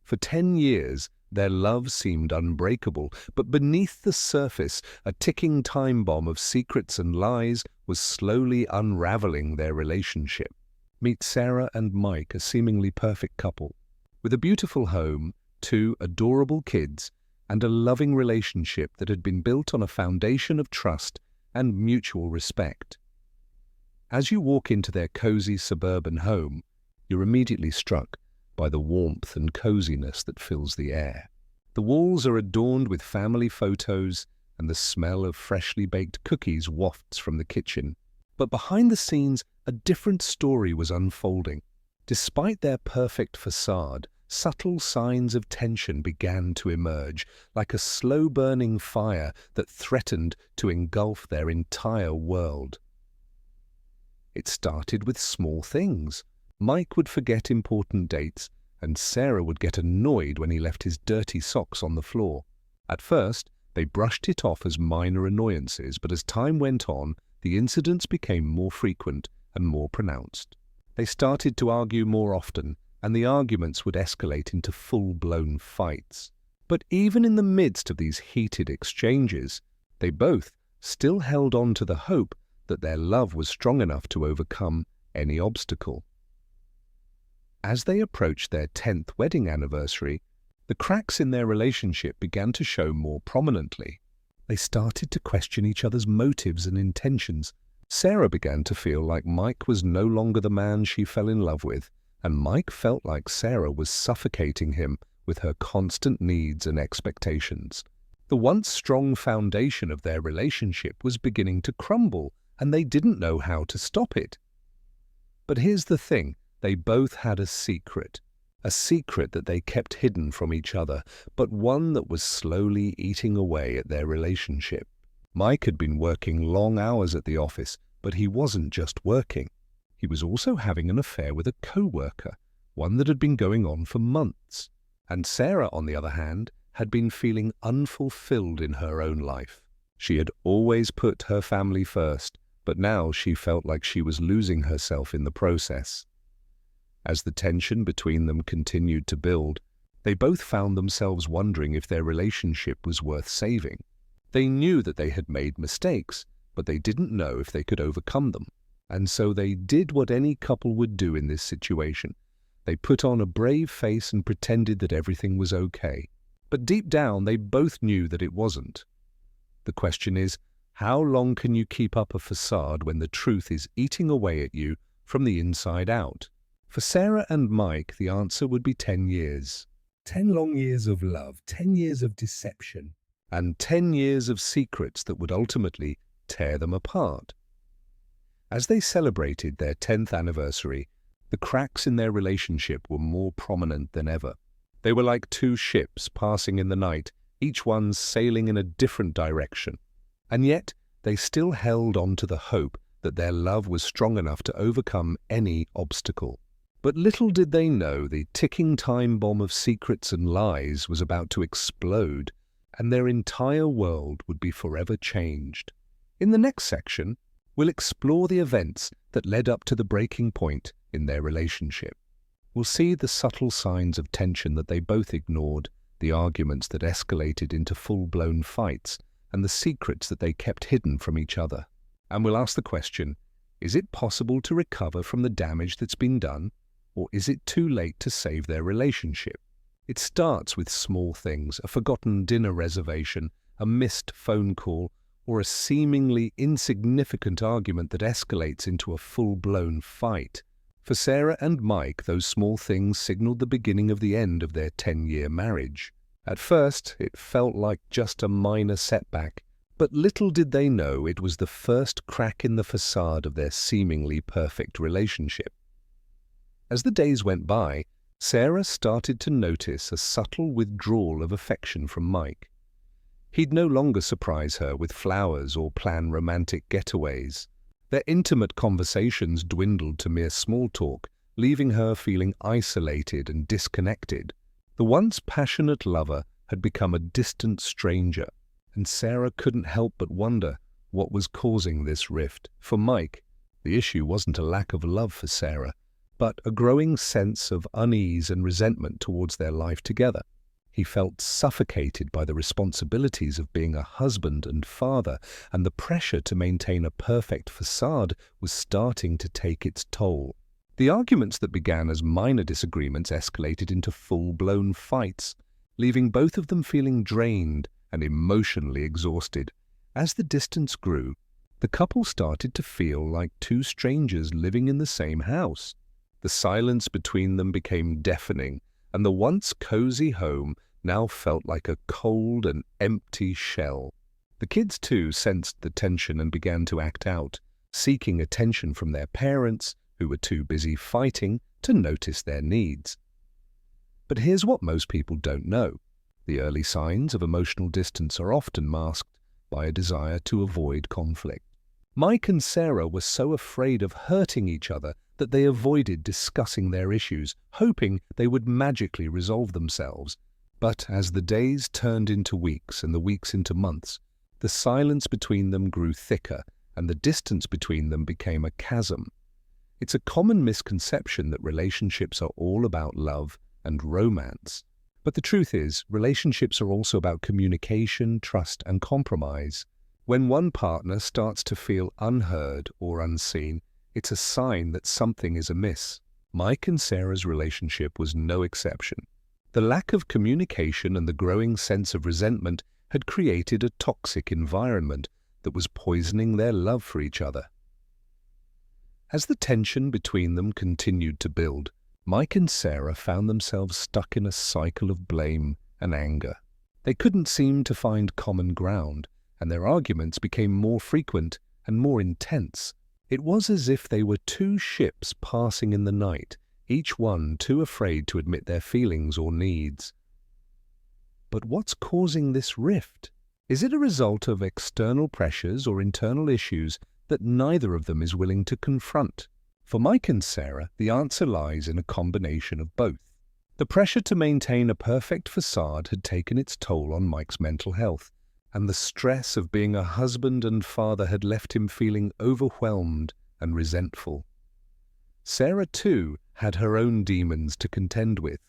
For 10 years, their love seemed unbreakable, but beneath the surface, a ticking time bomb of secrets and lies was slowly unraveling their relationship. Meet Sarah and Mike, a seemingly perfect couple. With a beautiful home, 2 adorable kids, and a loving relationship that had been built on a foundation of trust and mutual respect. As you walk into their cozy suburban home, you're immediately struck by the warmth and coziness that fills the air. The walls are adorned with family photos, and the smell of freshly baked cookies wafts from the kitchen. But behind the scenes, a different story was unfolding. Despite their perfect facade, subtle signs of tension began to emerge, like a slow-burning fire that threatened to engulf their entire world. It started with small things. Mike would forget important dates, and Sarah would get annoyed when he left his dirty socks on the floor. At first, they brushed it off as minor annoyances, but as time went on, the incidents became more frequent and more pronounced. They started to argue more often, and the arguments would escalate into full-blown fights. But even in the midst of these heated exchanges, they both still held on to the hope that their love was strong enough to overcome any obstacle. As they approached their 10th wedding anniversary, the cracks in their relationship began to show more prominently. They started to question each other's motives and intentions. Sarah began to feel like Mike was no longer the man she fell in love with, and Mike felt like Sarah was suffocating him with her constant needs and expectations. The once strong foundation of their relationship was beginning to crumble, and they didn't know how to stop it. But here's the thing. They both had a secret that they kept hidden from each other, but one that was slowly eating away at their relationship. Mike had been working long hours at the office, but he wasn't just working. He was also having an affair with a co-worker, one that had been going on for months. And Sarah, on the other hand, had been feeling unfulfilled in her own life. She had always put her family first, but now she felt like she was losing herself in the process. As the tension between them continued to build, they both found themselves wondering if their relationship was worth saving. They knew that they had made mistakes, but they didn't know if they could overcome them. And so they did what any couple would do in this situation. They put on a brave face and pretended that everything was okay. But deep down, they both knew that it wasn't. The question is, how long can you keep up a facade when the truth is eating away at you from the inside out? For Sarah and Mike, the answer would be 10 years. 10 long years of love, 10 years of deception, and 10 years of secrets that would ultimately tear them apart. As they celebrated their 10th anniversary, the cracks in their relationship were more prominent than ever. They were like 2 ships passing in the night, each one sailing in a different direction. And yet, they still held on to the hope that their love was strong enough to overcome any obstacle. But little did they know the ticking time bomb of secrets and lies was about to explode, and their entire world would be forever changed. In the next section, we'll explore the events that led up to the breaking point in their relationship. We'll see the subtle signs of tension that they both ignored, the arguments that escalated into full-blown fights, and the secrets that they kept hidden from each other. And we'll ask the question, is it possible to recover from the damage that's been done? Or is it too late to save their relationship? It starts with small things, a forgotten dinner reservation, a missed phone call, or a seemingly insignificant argument that escalates into a full-blown fight. For Sarah and Mike, those small things signaled the beginning of the end of their 10-year marriage. At first, it felt like just a minor setback, but little did they know it was the first crack in the facade of their seemingly perfect relationship. As the days went by, Sarah started to notice a subtle withdrawal of affection from Mike. He'd no longer surprise her with flowers or plan romantic getaways. Their intimate conversations dwindled to mere small talk, leaving her feeling isolated and disconnected. The once passionate lover had become a distant stranger, and Sarah couldn't help but wonder what was causing this rift. For Mike, the issue wasn't a lack of love for Sarah, but a growing sense of unease and resentment towards their life together. He felt suffocated by the responsibilities of being a husband and father, and the pressure to maintain a perfect facade was starting to take its toll. The arguments that began as minor disagreements escalated into full-blown fights, leaving both of them feeling drained and emotionally exhausted. As the distance grew, the couple started to feel like two strangers living in the same house. The silence between them became deafening, and the once cozy home now felt like a cold and empty shell. The kids, too, sensed the tension and began to act out, seeking attention from their parents, who were too busy fighting to notice their needs. But here's what most people don't know. The early signs of emotional distance are often masked by a desire to avoid conflict. Mike and Sarah were so afraid of hurting each other that they avoided discussing their issues, hoping they would magically resolve themselves. But as the days turned into weeks and the weeks into months, the silence between them grew thicker and the distance between them became a chasm. It's a common misconception that relationships are all about love and romance. But the truth is, relationships are also about communication, trust, and compromise. When one partner starts to feel unheard or unseen, it's a sign that something is amiss. Mike and Sarah's relationship was no exception. The lack of communication and the growing sense of resentment had created a toxic environment that was poisoning their love for each other. As the tension between them continued to build, Mike and Sarah found themselves stuck in a cycle of blame and anger. They couldn't seem to find common ground, and their arguments became more frequent and more intense. It was as if they were two ships passing in the night, each one too afraid to admit their feelings or needs. But what's causing this rift? Is it a result of external pressures or internal issues that neither of them is willing to confront? For Mike and Sarah, the answer lies in a combination of both. The pressure to maintain a perfect facade had taken its toll on Mike's mental health, and the stress of being a husband and father had left him feeling overwhelmed and resentful. Sarah, too, had her own demons to contend with.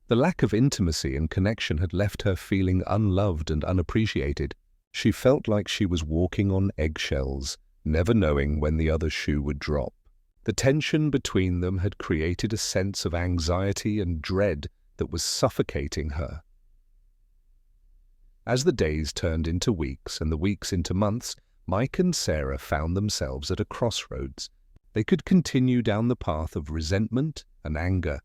The lack of intimacy and connection had left her feeling unloved and unappreciated. She felt like she was walking on eggshells, never knowing when the other shoe would drop. The tension between them had created a sense of anxiety and dread that was suffocating her. As the days turned into weeks and the weeks into months, Mike and Sarah found themselves at a crossroads. They could continue down the path of resentment and anger,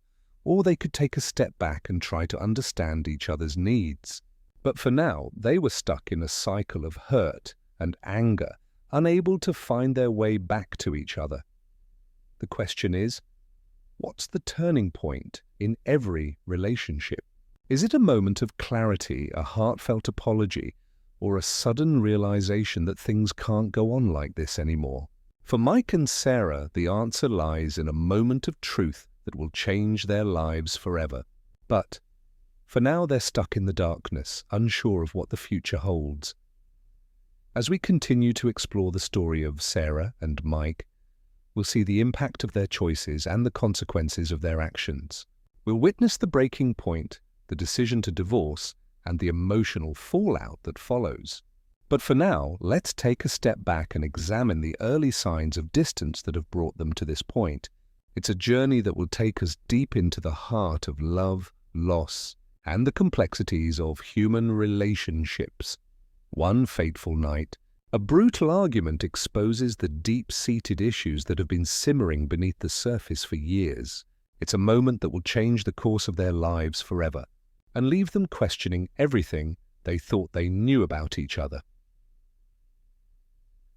or they could take a step back and try to understand each other's needs. But for now, they were stuck in a cycle of hurt and anger, unable to find their way back to each other. The question is, what's the turning point in every relationship? Is it a moment of clarity, a heartfelt apology, or a sudden realization that things can't go on like this anymore? For Mike and Sarah, the answer lies in a moment of truth that will change their lives forever. But for now, they're stuck in the darkness, unsure of what the future holds. As we continue to explore the story of Sarah and Mike, we'll see the impact of their choices and the consequences of their actions. We'll witness the breaking point, the decision to divorce, and the emotional fallout that follows. But for now, let's take a step back and examine the early signs of distance that have brought them to this point. It's a journey that will take us deep into the heart of love, loss, and the complexities of human relationships. One fateful night, a brutal argument exposes the deep-seated issues that have been simmering beneath the surface for years. It's a moment that will change the course of their lives forever and leave them questioning everything they thought they knew about each other.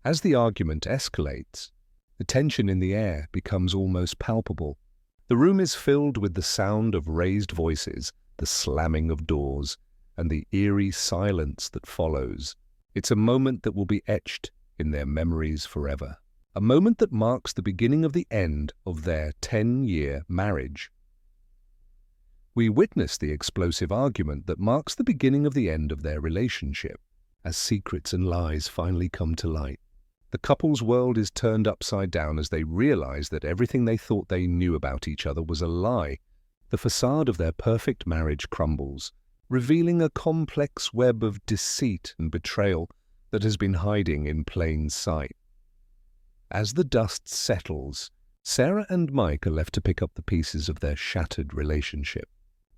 As the argument escalates, the tension in the air becomes almost palpable. The room is filled with the sound of raised voices, the slamming of doors, and the eerie silence that follows. It's a moment that will be etched in their memories forever. A moment that marks the beginning of the end of their 10-year marriage. We witness the explosive argument that marks the beginning of the end of their relationship, as secrets and lies finally come to light. The couple's world is turned upside down as they realize that everything they thought they knew about each other was a lie. The facade of their perfect marriage crumbles, revealing a complex web of deceit and betrayal that has been hiding in plain sight. As the dust settles, Sarah and Mike are left to pick up the pieces of their shattered relationship.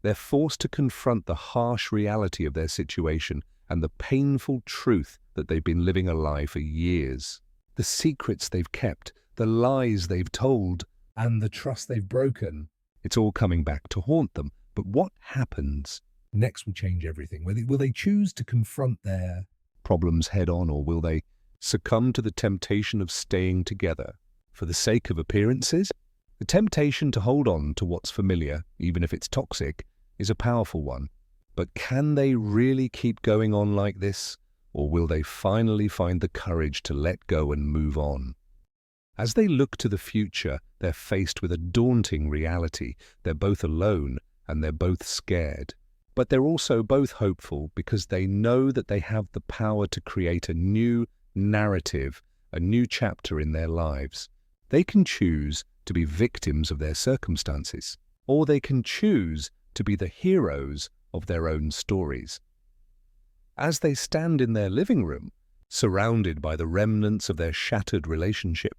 They're forced to confront the harsh reality of their situation and the painful truth that they've been living a lie for years. The secrets they've kept, the lies they've told, and the trust they've broken. It's all coming back to haunt them. But what happens next will change everything. Will they choose to confront their problems head on, or will they succumb to the temptation of staying together for the sake of appearances? The temptation to hold on to what's familiar, even if it's toxic, is a powerful one. But can they really keep going on like this? Or will they finally find the courage to let go and move on? As they look to the future, they're faced with a daunting reality. They're both alone and they're both scared. But they're also both hopeful because they know that they have the power to create a new narrative, a new chapter in their lives. They can choose to be victims of their circumstances, or they can choose to be the heroes of their own stories. As they stand in their living room, surrounded by the remnants of their shattered relationship,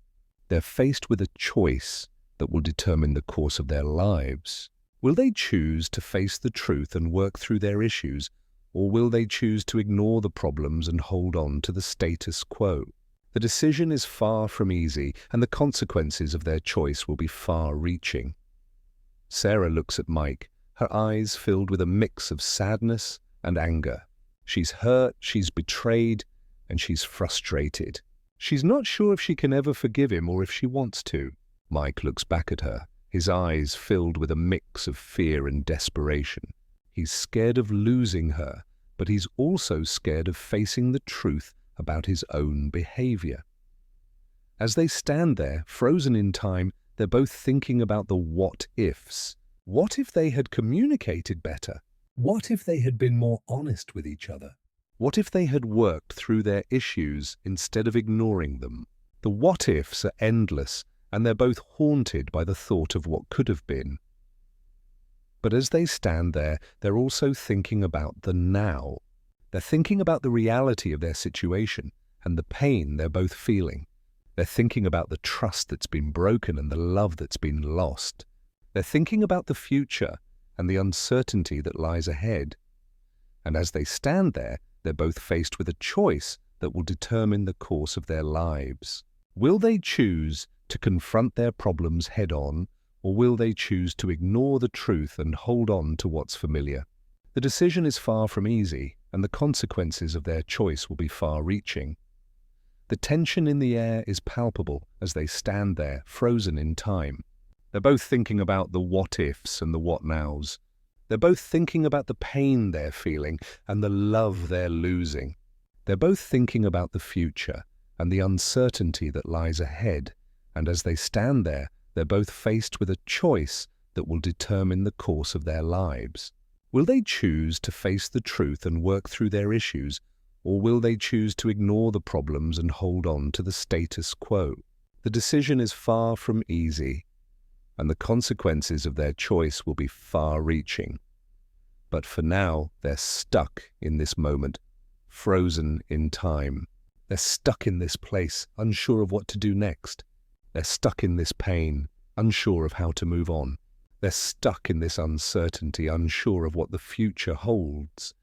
they're faced with a choice that will determine the course of their lives. Will they choose to face the truth and work through their issues, or will they choose to ignore the problems and hold on to the status quo? The decision is far from easy, and the consequences of their choice will be far-reaching. Sarah looks at Mike, her eyes filled with a mix of sadness and anger. She's hurt, she's betrayed, and she's frustrated. She's not sure if she can ever forgive him or if she wants to. Mike looks back at her, his eyes filled with a mix of fear and desperation. He's scared of losing her, but he's also scared of facing the truth about his own behavior. As they stand there, frozen in time, they're both thinking about the what-ifs. What if they had communicated better? What if they had been more honest with each other? What if they had worked through their issues instead of ignoring them? The what-ifs are endless, and they're both haunted by the thought of what could have been. But as they stand there, they're also thinking about the now. They're thinking about the reality of their situation and the pain they're both feeling. They're thinking about the trust that's been broken and the love that's been lost. They're thinking about the future and the uncertainty that lies ahead. And as they stand there, they're both faced with a choice that will determine the course of their lives. Will they choose to confront their problems head-on, or will they choose to ignore the truth and hold on to what's familiar? The decision is far from easy, and the consequences of their choice will be far-reaching. The tension in the air is palpable as they stand there, frozen in time. They're both thinking about the what-ifs and the what-nows. They're both thinking about the pain they're feeling and the love they're losing. They're both thinking about the future and the uncertainty that lies ahead. And as they stand there, they're both faced with a choice that will determine the course of their lives. Will they choose to face the truth and work through their issues, or will they choose to ignore the problems and hold on to the status quo? The decision is far from easy, and the consequences of their choice will be far-reaching. But for now, they're stuck in this moment, frozen in time. They're stuck in this place, unsure of what to do next. They're stuck in this pain, unsure of how to move on. They're stuck in this uncertainty, unsure of what the future holds.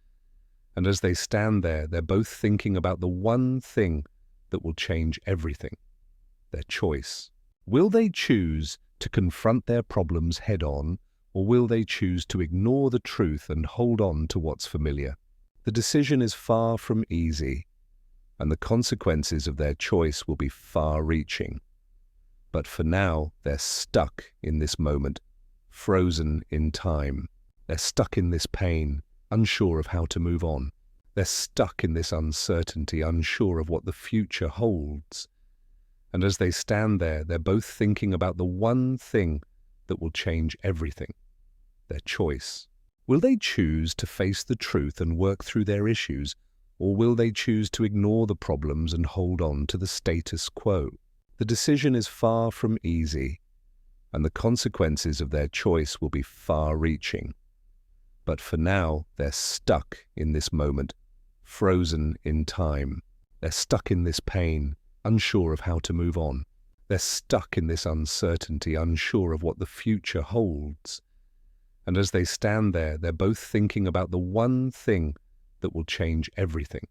And as they stand there, they're both thinking about the one thing that will change everything: their choice. Will they choose to confront their problems head-on, or will they choose to ignore the truth and hold on to what's familiar? The decision is far from easy, and the consequences of their choice will be far-reaching. But for now, they're stuck in this moment, frozen in time. They're stuck in this pain, unsure of how to move on. They're stuck in this uncertainty, unsure of what the future holds. And as they stand there, they're both thinking about the one thing that will change everything: their choice. Will they choose to face the truth and work through their issues, or will they choose to ignore the problems and hold on to the status quo? The decision is far from easy, and the consequences of their choice will be far-reaching. But for now, they're stuck in this moment, frozen in time. They're stuck in this pain, unsure of how to move on. They're stuck in this uncertainty, unsure of what the future holds. And as they stand there, they're both thinking about the one thing that will change everything: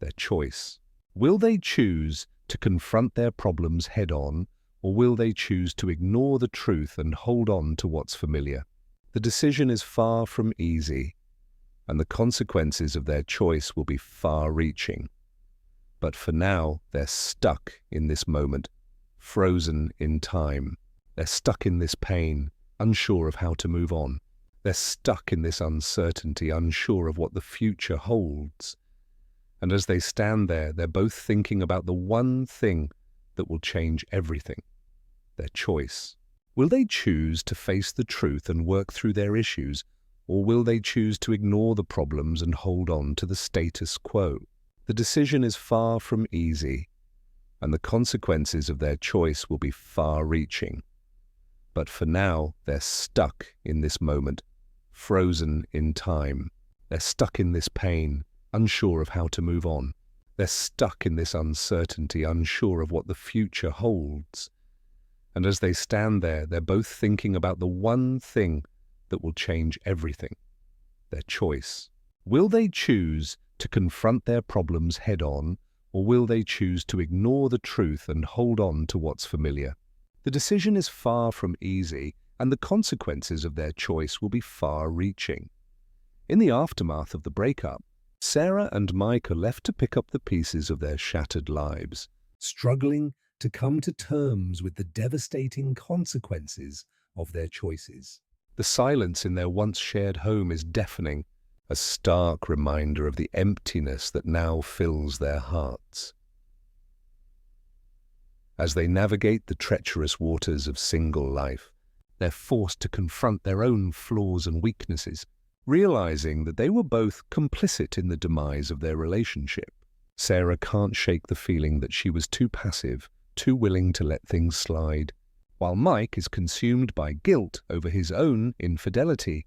their choice. Will they choose to confront their problems head-on, or will they choose to ignore the truth and hold on to what's familiar? The decision is far from easy, and the consequences of their choice will be far-reaching. But for now, they're stuck in this moment, frozen in time. They're stuck in this pain, unsure of how to move on. They're stuck in this uncertainty, unsure of what the future holds. And as they stand there, they're both thinking about the one thing that will change everything: their choice. Will they choose to face the truth and work through their issues, or will they choose to ignore the problems and hold on to the status quo? The decision is far from easy, and the consequences of their choice will be far-reaching. But for now, they're stuck in this moment, frozen in time. They're stuck in this pain, unsure of how to move on. They're stuck in this uncertainty, unsure of what the future holds. And as they stand there, they're both thinking about the one thing that will change everything: their choice. Will they choose to confront their problems head-on, or will they choose to ignore the truth and hold on to what's familiar? The decision is far from easy, and the consequences of their choice will be far-reaching. In the aftermath of the breakup, Sarah and Mike are left to pick up the pieces of their shattered lives, struggling to come to terms with the devastating consequences of their choices. The silence in their once-shared home is deafening, a stark reminder of the emptiness that now fills their hearts. As they navigate the treacherous waters of single life, they're forced to confront their own flaws and weaknesses, realizing that they were both complicit in the demise of their relationship. Sarah can't shake the feeling that she was too passive, too willing to let things slide, while Mike is consumed by guilt over his own infidelity.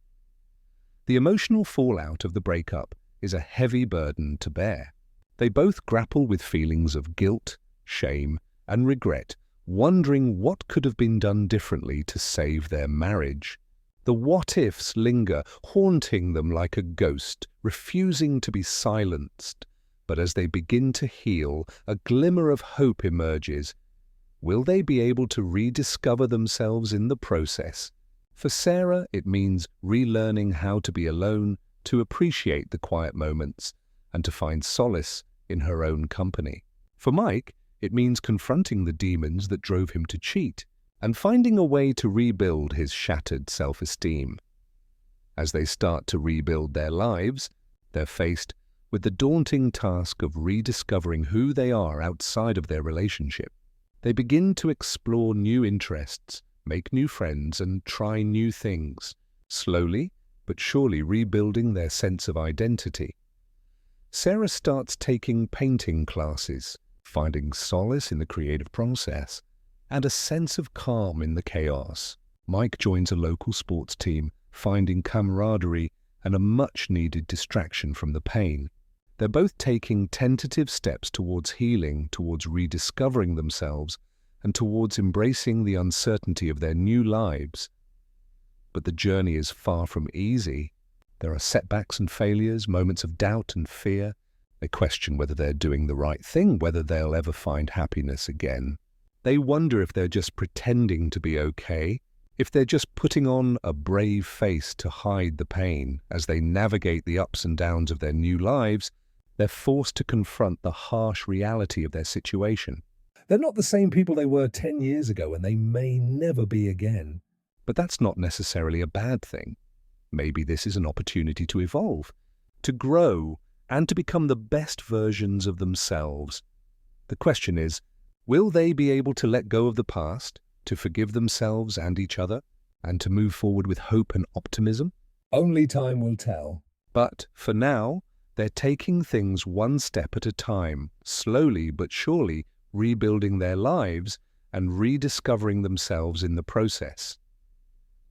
The emotional fallout of the breakup is a heavy burden to bear. They both grapple with feelings of guilt, shame, and regret, wondering what could have been done differently to save their marriage. The what-ifs linger, haunting them like a ghost, refusing to be silenced. But as they begin to heal, a glimmer of hope emerges. Will they be able to rediscover themselves in the process? For Sarah, it means relearning how to be alone, to appreciate the quiet moments, and to find solace in her own company. For Mike, it means confronting the demons that drove him to cheat, and finding a way to rebuild his shattered self-esteem. As they start to rebuild their lives, they're faced with the daunting task of rediscovering who they are outside of their relationship. They begin to explore new interests, make new friends, and try new things, slowly but surely rebuilding their sense of identity. Sarah starts taking painting classes, finding solace in the creative process, and a sense of calm in the chaos. Mike joins a local sports team, finding camaraderie and a much-needed distraction from the pain. They're both taking tentative steps towards healing, towards rediscovering themselves, and towards embracing the uncertainty of their new lives. But the journey is far from easy. There are setbacks and failures, moments of doubt and fear. They question whether they're doing the right thing, whether they'll ever find happiness again. They wonder if they're just pretending to be okay, if they're just putting on a brave face to hide the pain. As they navigate the ups and downs of their new lives, they're forced to confront the harsh reality of their situation. They're not the same people they were 10 years ago, and they may never be again. But that's not necessarily a bad thing. Maybe this is an opportunity to evolve, to grow, and to become the best versions of themselves. The question is, will they be able to let go of the past, to forgive themselves and each other, and to move forward with hope and optimism? Only time will tell. But for now, They're taking things one step at a time, slowly but surely rebuilding their lives and rediscovering themselves in the process.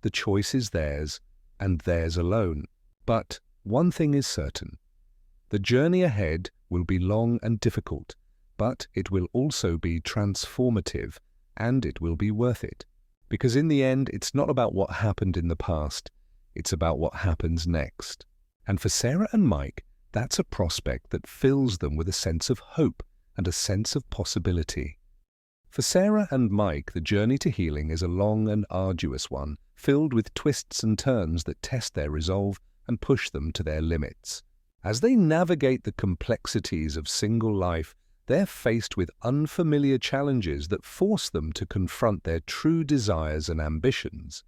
The choice is theirs, and theirs alone. But one thing is certain. The journey ahead will be long and difficult, but it will also be transformative, and it will be worth it. Because in the end, it's not about what happened in the past, it's about what happens next. And for Sarah and Mike, that's a prospect that fills them with a sense of hope and a sense of possibility. For Sarah and Mike, the journey to healing is a long and arduous one, filled with twists and turns that test their resolve and push them to their limits. As they navigate the complexities of single life, they're faced with unfamiliar challenges that force them to confront their true desires and ambitions.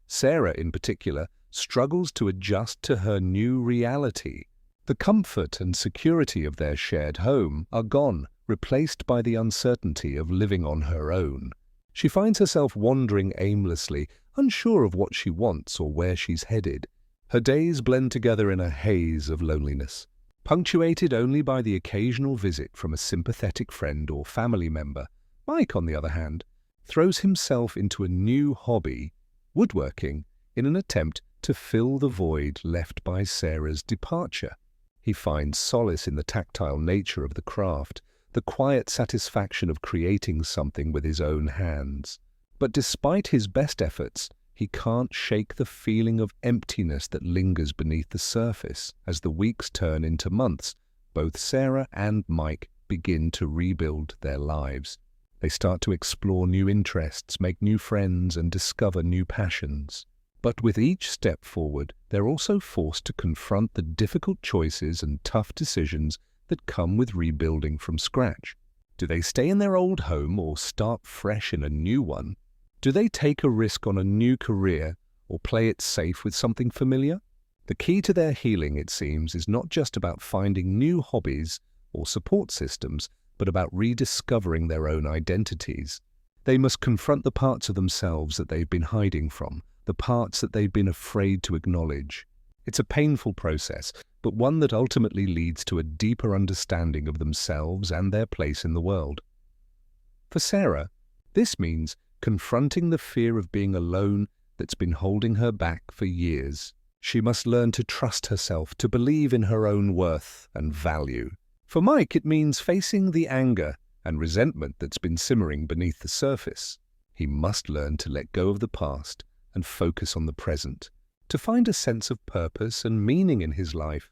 Sarah, in particular, struggles to adjust to her new reality. The comfort and security of their shared home are gone, replaced by the uncertainty of living on her own. She finds herself wandering aimlessly, unsure of what she wants or where she's headed. Her days blend together in a haze of loneliness, punctuated only by the occasional visit from a sympathetic friend or family member. Mike, on the other hand, throws himself into a new hobby, woodworking, in an attempt to fill the void left by Sarah's departure. He finds solace in the tactile nature of the craft, the quiet satisfaction of creating something with his own hands. But despite his best efforts, he can't shake the feeling of emptiness that lingers beneath the surface. As the weeks turn into months, both Sarah and Mike begin to rebuild their lives. They start to explore new interests, make new friends, and discover new passions. But with each step forward, they're also forced to confront the difficult choices and tough decisions that come with rebuilding from scratch. Do they stay in their old home or start fresh in a new one? Do they take a risk on a new career or play it safe with something familiar? The key to their healing, it seems, is not just about finding new hobbies or support systems, but about rediscovering their own identities. They must confront the parts of themselves that they've been hiding from, the parts that they've been afraid to acknowledge. It's a painful process, but one that ultimately leads to a deeper understanding of themselves and their place in the world. For Sarah, this means confronting the fear of being alone that's been holding her back for years. She must learn to trust herself, to believe in her own worth and value. For Mike, it means facing the anger and resentment that's been simmering beneath the surface. He must learn to let go of the past and focus on the present, to find a sense of purpose and meaning in his life.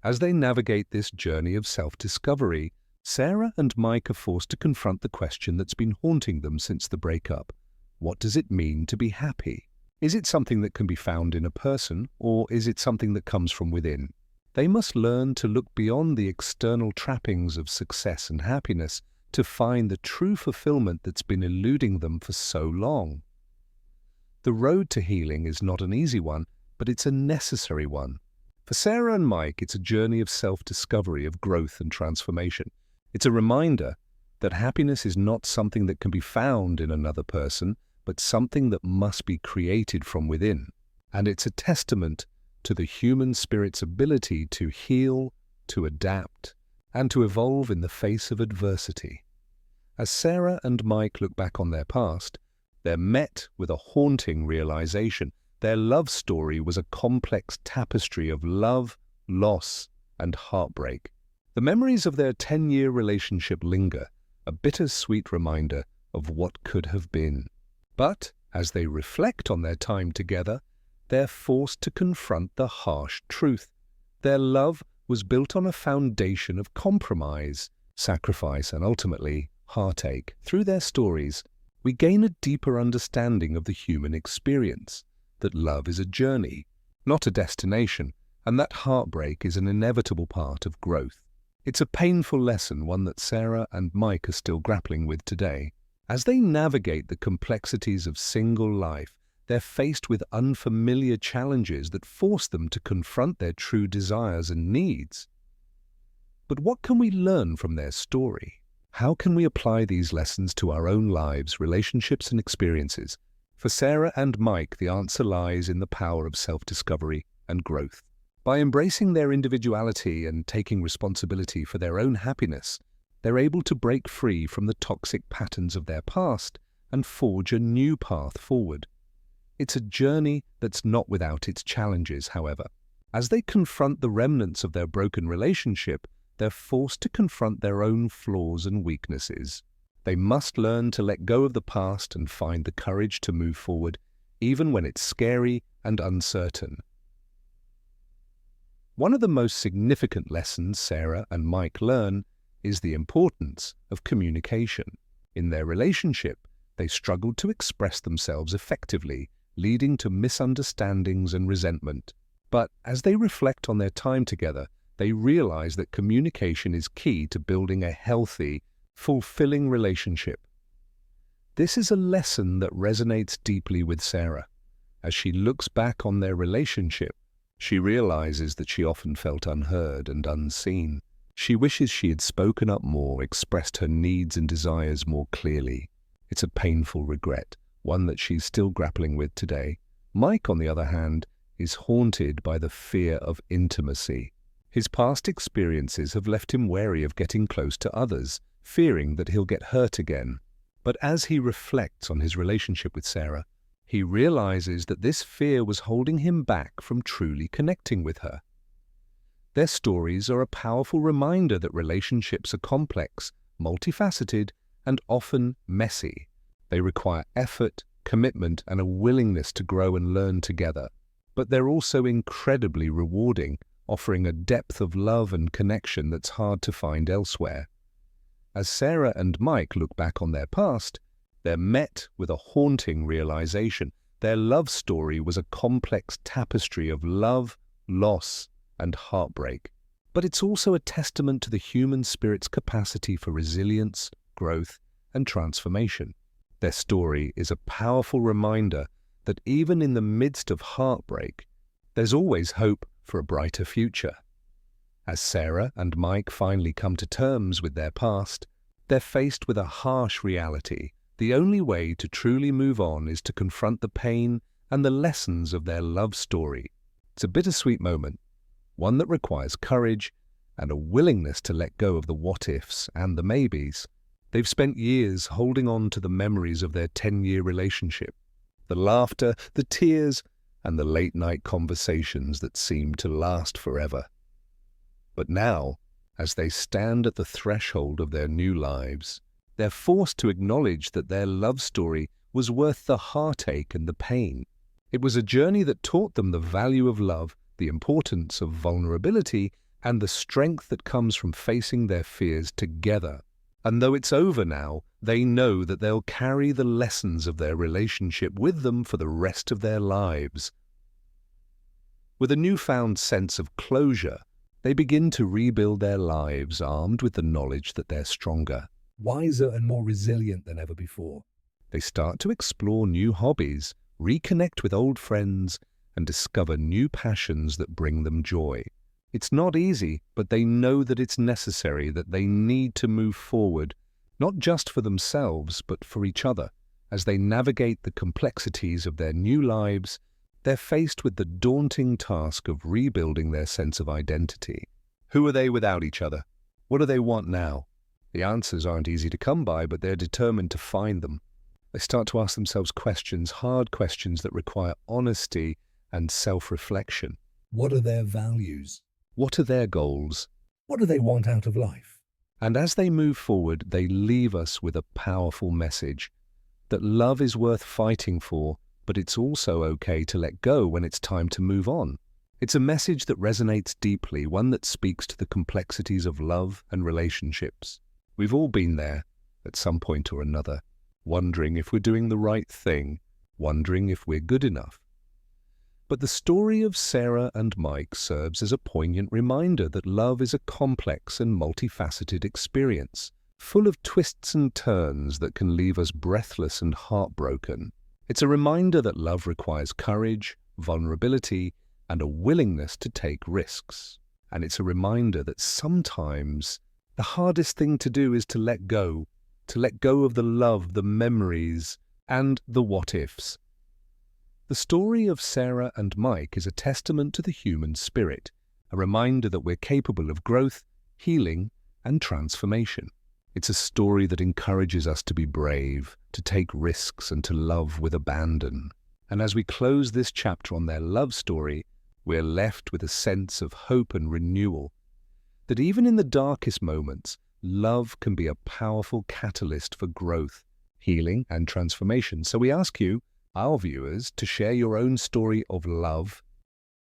As they navigate this journey of self-discovery, Sarah and Mike are forced to confront the question that's been haunting them since the breakup. What does it mean to be happy? Is it something that can be found in a person, or is it something that comes from within? They must learn to look beyond the external trappings of success and happiness to find the true fulfillment that's been eluding them for so long. The road to healing is not an easy one, but it's a necessary one. For Sarah and Mike, it's a journey of self-discovery, of growth and transformation. It's a reminder that happiness is not something that can be found in another person, but something that must be created from within. And it's a testament to the human spirit's ability to heal, to adapt, and to evolve in the face of adversity. As Sarah and Mike look back on their past, they're met with a haunting realization. Their love story was a complex tapestry of love, loss, and heartbreak. The memories of their 10-year relationship linger, a bittersweet reminder of what could have been. But as they reflect on their time together, they're forced to confront the harsh truth. Their love was built on a foundation of compromise, sacrifice, and ultimately heartache. Through their stories, we gain a deeper understanding of the human experience, that love is a journey, not a destination, and that heartbreak is an inevitable part of growth. It's a painful lesson, one that Sarah and Mike are still grappling with today. As they navigate the complexities of single life, they're faced with unfamiliar challenges that force them to confront their true desires and needs. But what can we learn from their story? How can we apply these lessons to our own lives, relationships, and experiences? For Sarah and Mike, the answer lies in the power of self-discovery and growth. By embracing their individuality and taking responsibility for their own happiness, they're able to break free from the toxic patterns of their past and forge a new path forward. It's a journey that's not without its challenges, however. As they confront the remnants of their broken relationship, they're forced to confront their own flaws and weaknesses. They must learn to let go of the past and find the courage to move forward, even when it's scary and uncertain. One of the most significant lessons Sarah and Mike learn is the importance of communication. In their relationship, they struggled to express themselves effectively, leading to misunderstandings and resentment. But as they reflect on their time together, they realize that communication is key to building a healthy, fulfilling relationship. This is a lesson that resonates deeply with Sarah. As she looks back on their relationship, she realizes that she often felt unheard and unseen. She wishes she had spoken up more, expressed her needs and desires more clearly. It's a painful regret, one that she's still grappling with today. Mike, on the other hand, is haunted by the fear of intimacy. His past experiences have left him wary of getting close to others, fearing that he'll get hurt again. But as he reflects on his relationship with Sarah, he realizes that this fear was holding him back from truly connecting with her. Their stories are a powerful reminder that relationships are complex, multifaceted, and often messy. They require effort, commitment, and a willingness to grow and learn together. But they're also incredibly rewarding, offering a depth of love and connection that's hard to find elsewhere. As Sarah and Mike look back on their past, they're met with a haunting realization. Their love story was a complex tapestry of love, loss, and heartbreak. But it's also a testament to the human spirit's capacity for resilience, growth, and transformation. Their story is a powerful reminder that even in the midst of heartbreak, there's always hope for a brighter future. As Sarah and Mike finally come to terms with their past, they're faced with a harsh reality. The only way to truly move on is to confront the pain and the lessons of their love story. It's a bittersweet moment, one that requires courage and a willingness to let go of the what-ifs and the maybes. They've spent years holding on to the memories of their 10-year relationship, the laughter, the tears, and the late-night conversations that seemed to last forever. But now, as they stand at the threshold of their new lives, they're forced to acknowledge that their love story was worth the heartache and the pain. It was a journey that taught them the value of love, the importance of vulnerability, and the strength that comes from facing their fears together. And though it's over now, they know that they'll carry the lessons of their relationship with them for the rest of their lives. With a newfound sense of closure, they begin to rebuild their lives armed with the knowledge that they're stronger, wiser, and more resilient than ever before. They start to explore new hobbies, reconnect with old friends, and discover new passions that bring them joy. It's not easy, but they know that it's necessary, that they need to move forward, not just for themselves, but for each other. As they navigate the complexities of their new lives, they're faced with the daunting task of rebuilding their sense of identity. Who are they without each other? What do they want now? The answers aren't easy to come by, but they're determined to find them. They start to ask themselves questions, hard questions that require honesty and self-reflection. What are their values? What are their goals? What do they want out of life? And as they move forward, they leave us with a powerful message that love is worth fighting for, but it's also okay to let go when it's time to move on. It's a message that resonates deeply, one that speaks to the complexities of love and relationships. We've all been there at some point or another, wondering if we're doing the right thing, wondering if we're good enough. But the story of Sarah and Mike serves as a poignant reminder that love is a complex and multifaceted experience, full of twists and turns that can leave us breathless and heartbroken. It's a reminder that love requires courage, vulnerability, and a willingness to take risks. And it's a reminder that sometimes the hardest thing to do is to let go of the love, the memories, and the what-ifs. The story of Sarah and Mike is a testament to the human spirit. a reminder that we're capable of growth, healing, and transformation. It's a story that encourages us to be brave, to take risks, and to love with abandon. And as we close this chapter on their love story, we're left with a sense of hope and renewal, that even in the darkest moments, love can be a powerful catalyst for growth, healing, and transformation. So we ask you, our viewers, to share your own story of love